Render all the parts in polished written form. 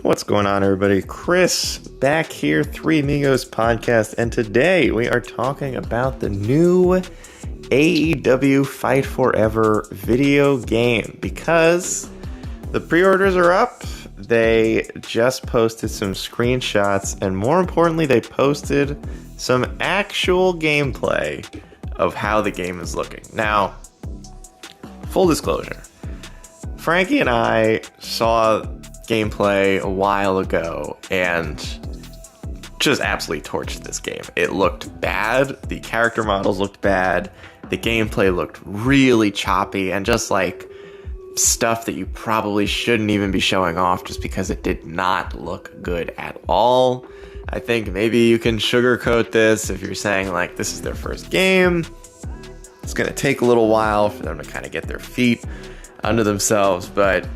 What's going on, everybody? Chris back here, Three Amigos podcast, and today we are talking about the new AEW Fight Forever video game because the pre-orders are up. They just posted some screenshots, and more importantly, they posted some actual gameplay of how the game is looking. Now, full disclosure, Frankie and I saw gameplay a while ago and just absolutely torched this game. It looked bad, the character models looked bad, the gameplay looked really choppy, and just like stuff that you probably shouldn't even be showing off just because it did not look good at all. I think maybe you can sugarcoat this if you're saying like this is their first game. It's going to take a little while for them to kind of get their feet under themselves, but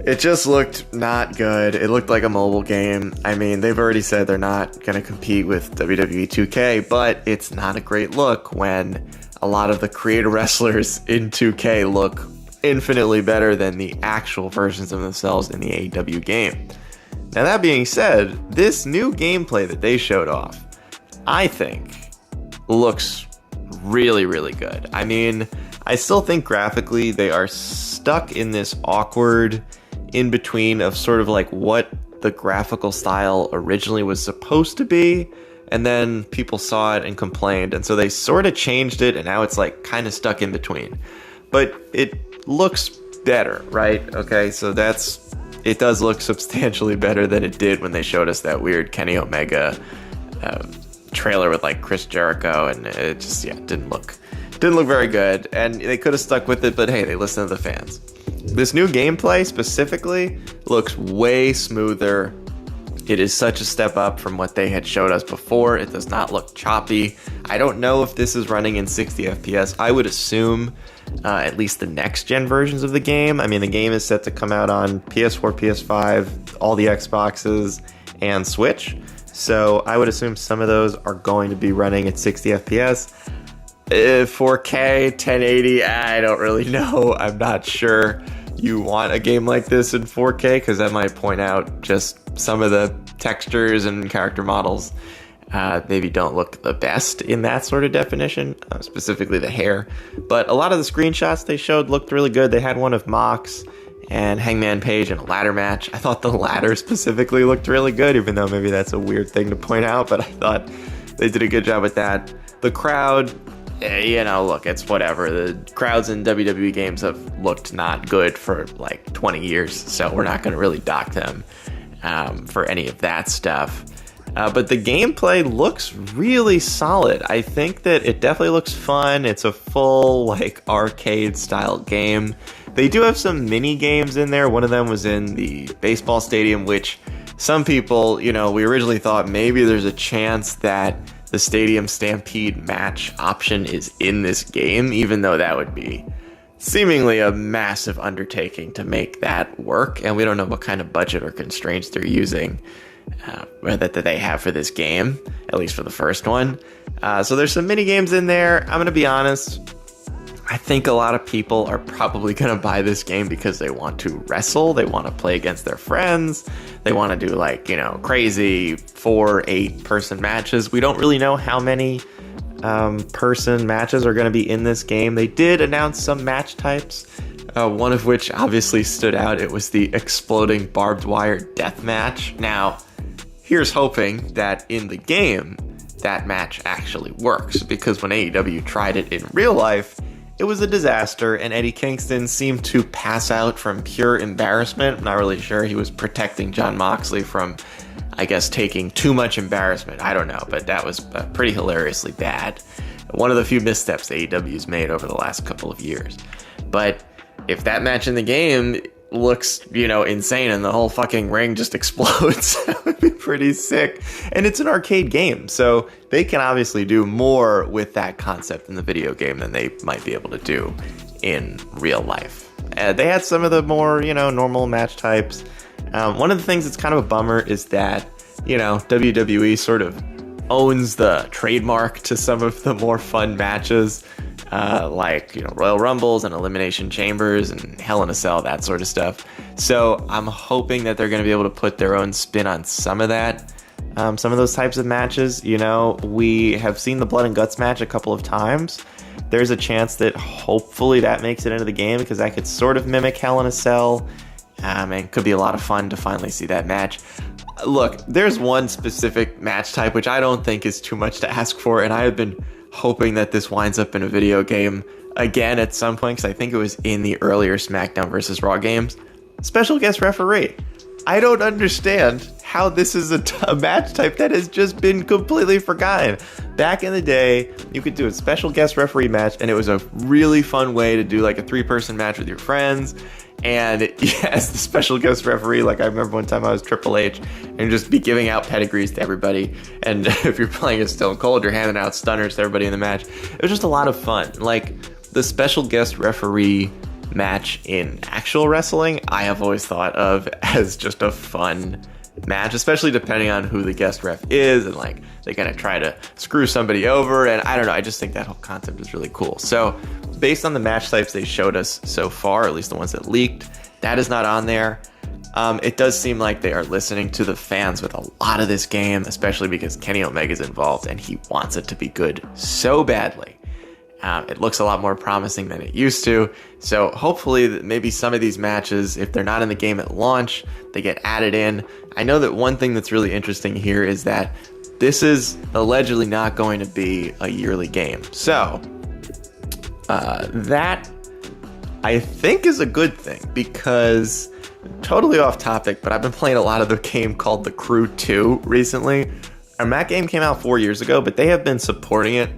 it just looked not good. It looked like a mobile game. I mean, they've already said they're not going to compete with WWE 2K, but it's not a great look when a lot of the creator wrestlers in 2K look infinitely better than the actual versions of themselves in the AEW game. Now, that being said, this new gameplay that they showed off, I think, looks really, really good. I mean, I still think graphically they are stuck in this awkward in between of sort of like what the graphical style originally was supposed to be, and then people saw it and complained, and so they sort of changed it, and now it's like kind of stuck in between. But it looks better, right? Okay, so it does look substantially better than it did when they showed us that weird Kenny Omega trailer with like Chris Jericho, and it just didn't look very good, and they could have stuck with it, but hey, they listened to the fans. This new gameplay specifically looks way smoother. It is such a step up from what they had showed us before. It does not look choppy. I don't know if this is running in 60 FPS. I would assume at least the next gen versions of the game. I mean, the game is set to come out on PS4, PS5, all the Xboxes, and Switch. So I would assume some of those are going to be running at 60 FPS. 4K, 1080, I don't really know. I'm not sure you want a game like this in 4K because that might point out just some of the textures and character models maybe don't look the best in that sort of definition, specifically the hair. But a lot of the screenshots they showed looked really good. They had one of Mox and Hangman Page in a ladder match. I thought the ladder specifically looked really good, even though maybe that's a weird thing to point out, but I thought they did a good job with that. The crowd, look, it's whatever. The crowds in WWE games have looked not good for like 20 years, so we're not going to really dock them for any of that stuff. But the gameplay looks really solid. I think that it definitely looks fun. It's a full like arcade style game. They do have some mini games in there. One of them was in the baseball stadium, which some people, we originally thought maybe there's a chance that the Stadium Stampede match option is in this game, even though that would be seemingly a massive undertaking to make that work. And we don't know what kind of budget or constraints they're using that they have for this game, at least for the first one. So there's some mini games in there. I'm going to be honest. I think a lot of people are probably going to buy this game because they want to wrestle. They want to play against their friends. They want to do like, crazy 4-8 person matches. We don't really know how many person matches are going to be in this game. They did announce some match types, one of which obviously stood out. It was the exploding barbed wire death match. Now, here's hoping that in the game, that match actually works, because when AEW tried it in real life, it was a disaster, and Eddie Kingston seemed to pass out from pure embarrassment. I'm not really sure. He was protecting Jon Moxley from, I guess, taking too much embarrassment. I don't know, but that was pretty hilariously bad. One of the few missteps AEW's made over the last couple of years. But if that match in the game looks, insane and the whole fucking ring just explodes, that would be pretty sick. And it's an arcade game, so they can obviously do more with that concept in the video game than they might be able to do in real life. They had some of the more, normal match types. One of the things that's kind of a bummer is that, WWE sort of owns the trademark to some of the more fun matches. Like, Royal Rumbles and Elimination Chambers and Hell in a Cell, that sort of stuff. So I'm hoping that they're going to be able to put their own spin on some of that. Some of those types of matches, we have seen the Blood and Guts match a couple of times. There's a chance that hopefully that makes it into the game, because that could sort of mimic Hell in a Cell. And could be a lot of fun to finally see that match. Look, there's one specific match type which I don't think is too much to ask for, and I have been hoping that this winds up in a video game again at some point, because I think it was in the earlier SmackDown vs. Raw games. Special guest referee. I don't understand how this is a match type that has just been completely forgotten. Back in the day, you could do a special guest referee match, and it was a really fun way to do like a 3-person match with your friends. And as the special guest referee, like I remember one time I was Triple H, and just be giving out pedigrees to everybody. And if you're playing as Stone Cold, you're handing out stunners to everybody in the match. It was just a lot of fun. Like the special guest referee match in actual wrestling, I have always thought of as just a fun match, especially depending on who the guest ref is, and like they're gonna try to screw somebody over, and I don't know, I just think that whole concept is really cool. So based on the match types they showed us so far, at least the ones that leaked, that is not on there. It does seem like they are listening to the fans with a lot of this game, especially because Kenny Omega's involved and he wants it to be good so badly. It looks a lot more promising than it used to. So hopefully maybe some of these matches, if they're not in the game at launch, they get added in. I know that one thing that's really interesting here is that this is allegedly not going to be a yearly game. So that I think is a good thing, because totally off topic, but I've been playing a lot of the game called The Crew 2 recently. And that game came out 4 years ago, but they have been supporting it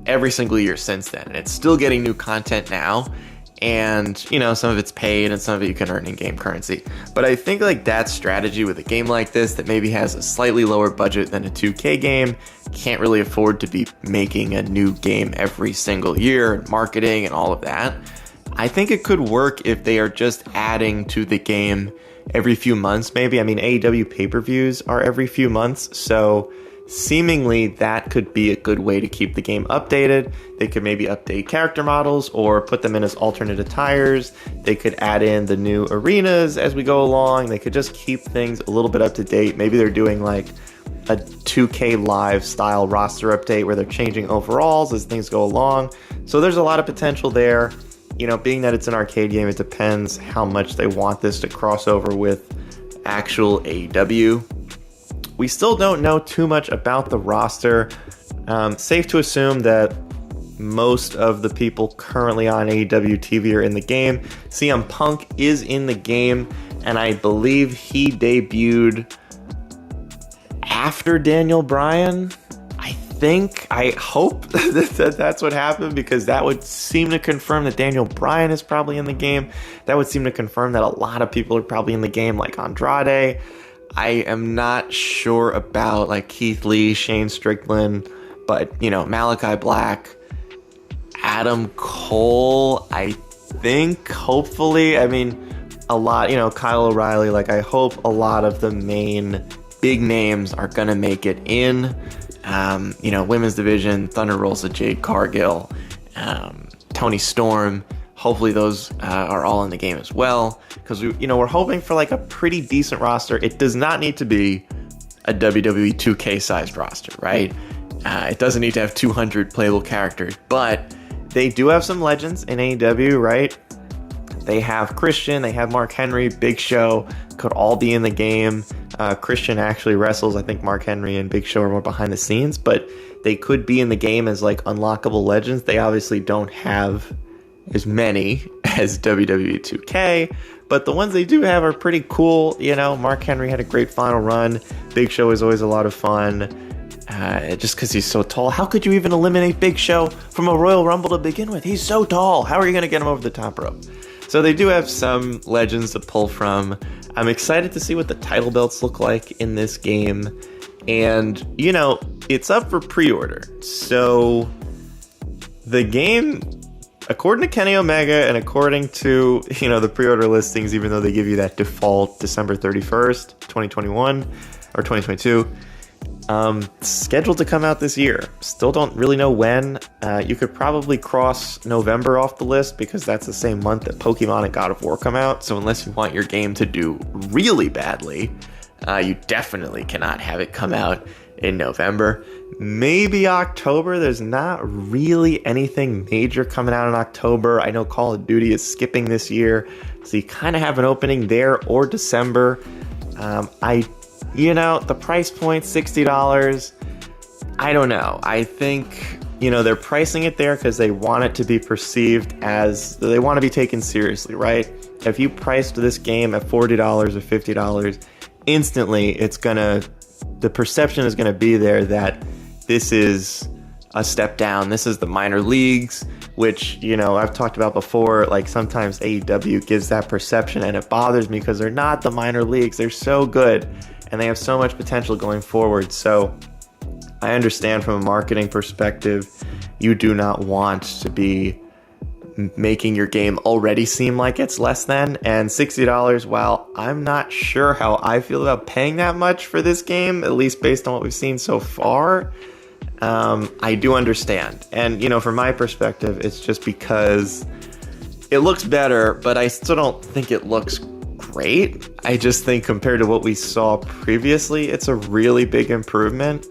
every single year since then, and it's still getting new content now, and some of it's paid and some of it you can earn in-game currency. But I think like that strategy with a game like this that maybe has a slightly lower budget than a 2K game, can't really afford to be making a new game every single year and marketing and all of that. I think it could work if they are just adding to the game every few months maybe. I mean, AEW pay-per-views are every few months, so seemingly that could be a good way to keep the game updated. They could maybe update character models or put them in as alternate attires. They could add in the new arenas as we go along. They could just keep things a little bit up to date. Maybe they're doing like a 2K Live style roster update where they're changing overalls as things go along. So there's a lot of potential there. Being that it's an arcade game, it depends how much they want this to cross over with actual AEW. We still don't know too much about the roster. Safe to assume that most of the people currently on AEW TV are in the game. CM Punk is in the game, and I believe he debuted after Daniel Bryan. I hope that's what happened, because that would seem to confirm that Daniel Bryan is probably in the game. That would seem to confirm that a lot of people are probably in the game, like Andrade. I am not sure about like Keith Lee, Shane Strickland, but Malachi Black, Adam Cole, I think, hopefully. I mean, a lot, Kyle O'Reilly, like I hope a lot of the main big names are going to make it in. Women's division, Thunder Rosa, Jade Cargill, Tony Storm. Hopefully those are all in the game as well, because we're hoping for like a pretty decent roster. It does not need to be a WWE 2K sized roster, right? It doesn't need to have 200 playable characters, but they do have some legends in AEW, right? They have Christian, they have Mark Henry, Big Show, could all be in the game. Christian actually wrestles. I think Mark Henry and Big Show are more behind the scenes, but they could be in the game as like unlockable legends. They obviously don't have as many as WWE 2K, but the ones they do have are pretty cool. Mark Henry had a great final run. Big Show is always a lot of fun, just because he's so tall. How could you even eliminate Big Show from a Royal Rumble to begin with? He's so tall. How are you going to get him over the top rope? So they do have some legends to pull from. I'm excited to see what the title belts look like in this game. And, it's up for pre-order. So the game, according to Kenny Omega and according to, the pre-order listings, even though they give you that default December 31st, 2021 or 2022, Scheduled to come out this year. Still don't really know when. You could probably cross November off the list because that's the same month that Pokemon and God of War come out. So unless you want your game to do really badly, you definitely cannot have it come out in November. Maybe October. There's not really anything major coming out in October. I know Call of Duty is skipping this year, so you kind of have an opening there, or December. The price point, $60. I don't know. I think, they're pricing it there because they want it to be perceived as, they want to be taken seriously, right? If you priced this game at $40 or $50, instantly the perception is going to be there that this is a step down. This is the minor leagues, which, I've talked about before. Like, sometimes AEW gives that perception, and it bothers me because they're not the minor leagues. They're so good, and they have so much potential going forward. So I understand from a marketing perspective, you do not want to be making your game already seem like it's less than. And $60, while I'm not sure how I feel about paying that much for this game, at least based on what we've seen so far, I do understand. And, from my perspective, it's just because it looks better, but I still don't think it looks great. I just think compared to what we saw previously, it's a really big improvement.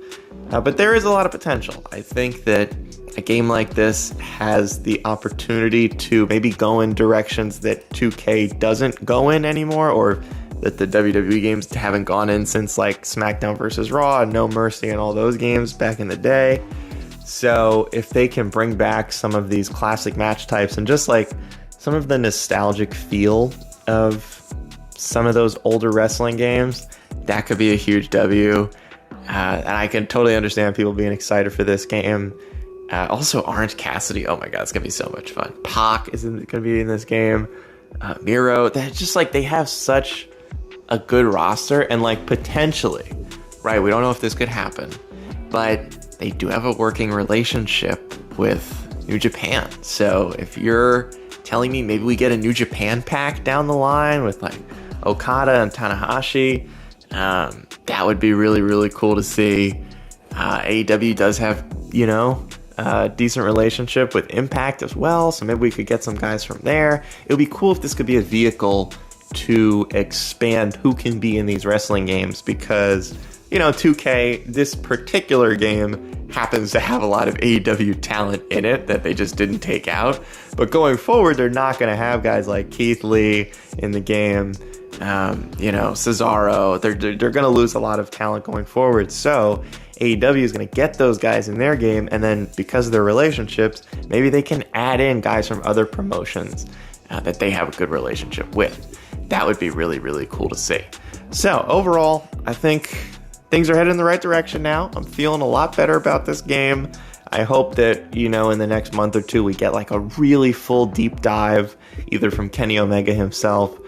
But there is a lot of potential. I think that a game like this has the opportunity to maybe go in directions that 2K doesn't go in anymore, or that the WWE games haven't gone in since like SmackDown vs. Raw and No Mercy and all those games back in the day. So if they can bring back some of these classic match types and just like some of the nostalgic feel of some of those older wrestling games, that could be a huge W. And I can totally understand people being excited for this game. Also, Orange Cassidy, oh my god, it's gonna be so much fun. Pac is gonna be in this game. Miro, they're just like, they have such a good roster, and like potentially, right? We don't know if this could happen, but they do have a working relationship with New Japan. So if you're telling me maybe we get a New Japan pack down the line with like Okada and Tanahashi, that would be really, really cool to see. AEW does have, a decent relationship with Impact as well, so maybe we could get some guys from there. It would be cool if this could be a vehicle to expand who can be in these wrestling games, because, 2K, this particular game happens to have a lot of AEW talent in it that they just didn't take out. But going forward, they're not going to have guys like Keith Lee in the game, Cesaro. They're going to lose a lot of talent going forward. So AEW is going to get those guys in their game, and then because of their relationships, maybe they can add in guys from other promotions that they have a good relationship with. That would be really, really cool to see. So overall, I think things are headed in the right direction now. I'm feeling a lot better about this game. I hope that, in the next month or two, we get like a really full deep dive, either from Kenny Omega himself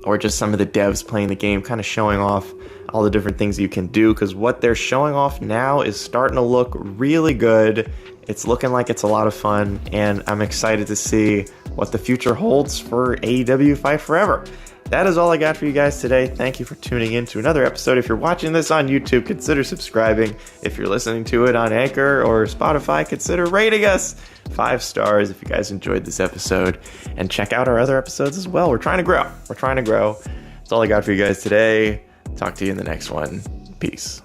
or just some of the devs playing the game, kind of showing off all the different things you can do, because what they're showing off now is starting to look really good. It's looking like it's a lot of fun, and I'm excited to see what the future holds for AEW Fight Forever. That is all I got for you guys today. Thank you for tuning in to another episode. If you're watching this on YouTube, consider subscribing. If you're listening to it on Anchor or Spotify, consider rating us 5 stars if you guys enjoyed this episode. And check out our other episodes as well. We're trying to grow. That's all I got for you guys today. Talk to you in the next one. Peace.